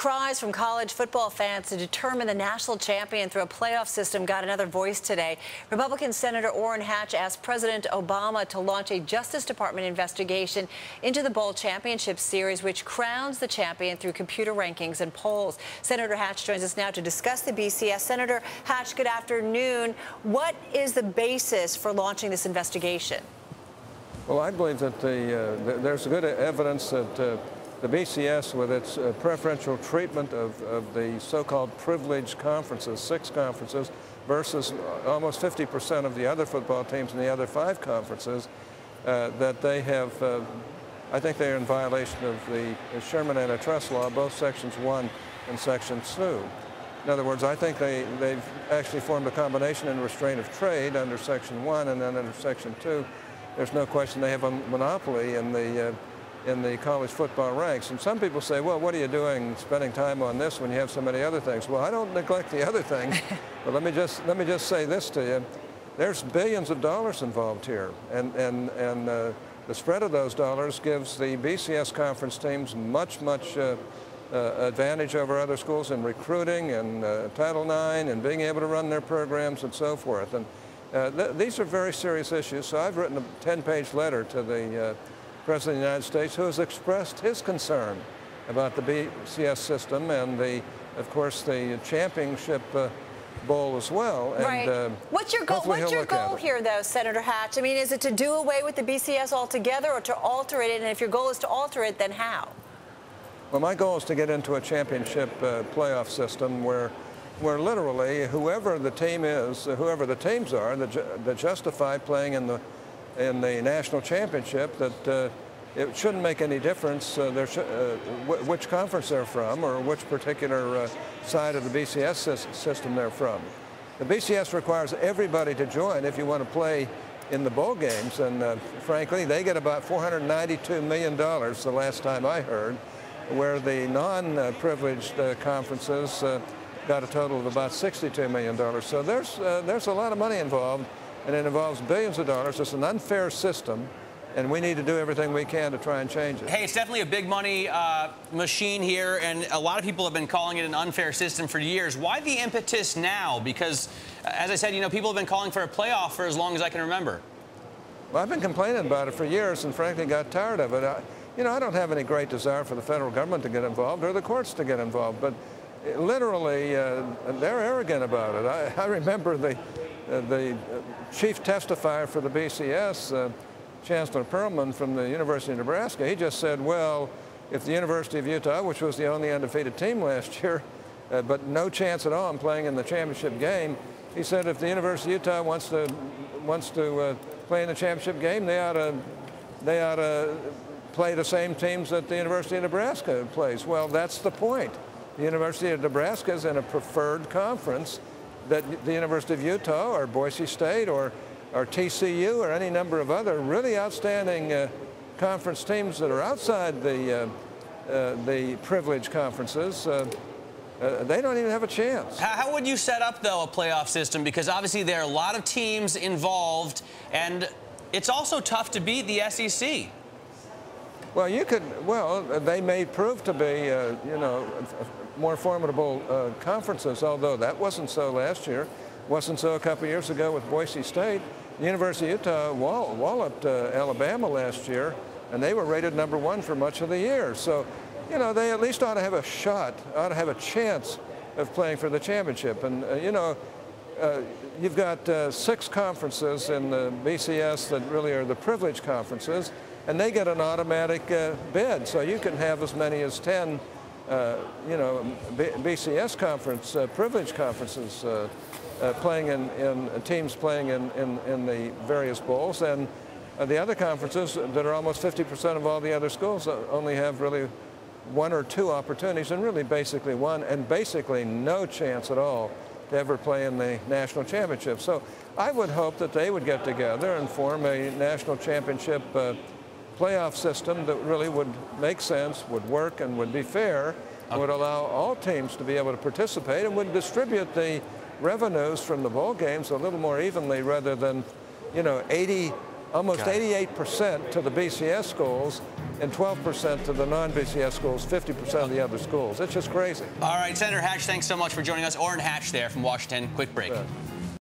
Cries from college football fans to determine the national champion through a playoff system got another voice today. Republican Senator Orrin Hatch asked President Obama to launch a Justice Department investigation into the Bowl Championship Series, which crowns the champion through computer rankings and polls. Senator Hatch joins us now to discuss the BCS. Senator Hatch, good afternoon. What is the basis for launching this investigation? Well, I believe that there's good evidence that the BCS, with its preferential treatment of the so-called privileged conferences, 6 conferences, versus almost 50% of the other football teams in the other 5 conferences, that they have, I think they're in violation of the Sherman Antitrust Law, both Sections 1 and Section 2. In other words, I think they've actually formed a combination in restraint of trade under Section 1, and then under Section 2, there's no question they have a monopoly in the college football ranks. And some people say, well, what are you doing spending time on this when you have so many other things? Well, I don't neglect the other things, but let me just say this to you. There's billions of dollars involved here, and the spread of those dollars gives the BCS conference teams much advantage over other schools in recruiting and Title IX and being able to run their programs and so forth. And these are very serious issues. So I've written a 10-page letter to the President of the United States, who has expressed his concern about the BCS system and, of course, the championship bowl as well. And, right. What's your goal? What's your goal here, though, Senator Hatch? I mean, is it to do away with the BCS altogether, or to alter it? And if your goal is to alter it, then how? Well, my goal is to get into a championship playoff system where literally whoever the team is, whoever the teams are that justify playing in the national championship, that it shouldn't make any difference which conference they're from or which particular side of the BCS system they're from. The BCS requires everybody to join if you want to play in the bowl games, and frankly, they get about $492 million the last time I heard, where the non-privileged conferences got a total of about $62 million. So there's a lot of money involved, and it involves billions of dollars. It's an unfair system, and we need to do everything we can to try and change it. Hey, it's definitely a big money machine here, and a lot of people have been calling it an unfair system for years. Why the impetus now? Because, as I said, you know, people have been calling for a playoff for as long as I can remember. Well, I've been complaining about it for years and frankly got tired of it. You know, I don't have any great desire for the federal government to get involved or the courts to get involved, but literally they're arrogant about it. I remember the chief testifier for the BCS, Chancellor Perlman from the University of Nebraska, he just said, well, if the University of Utah, which was the only undefeated team last year, but no chance at all in playing in the championship game, he said if the University of Utah wants to play in the championship game, they ought to play the same teams that the University of Nebraska plays. Well, that's the point. The University of Nebraska is in a preferred conference that the University of Utah or Boise State or TCU or any number of other really outstanding conference teams that are outside the privileged conferences, they don't even have a chance. How would you set up, though, a playoff system? Because obviously there are a lot of teams involved, and it's also tough to beat the SEC. Well, they may prove to be, you know, more formidable conferences, although that wasn't so last year. Wasn't so a couple of years ago with Boise State. The University of Utah walloped Alabama last year, and they were rated #1 for much of the year. So, you know, they at least ought to have a shot, ought to have a chance of playing for the championship. And, you know, you've got 6 conferences in the BCS that really are the privileged conferences, and they get an automatic bid. So you can have as many as 10, you know, BCS conference, privileged conferences playing in teams playing in the various bowls, and the other conferences that are almost 50% of all the other schools only have really 1 or 2 opportunities, and really basically 1, and basically no chance at all to ever play in the national championship. So I would hope that they would get together and form a national championship playoff system that really would make sense, would work, and would be fair, and would allow all teams to be able to participate, and would distribute the revenues from the bowl games a little more evenly, rather than, you know, 80 Almost 88% to the BCS schools and 12% to the non-BCS schools, 50% of the other schools. It's just crazy. All right, Senator Hatch, thanks so much for joining us. Orrin Hatch there from Washington. Quick break. Yeah.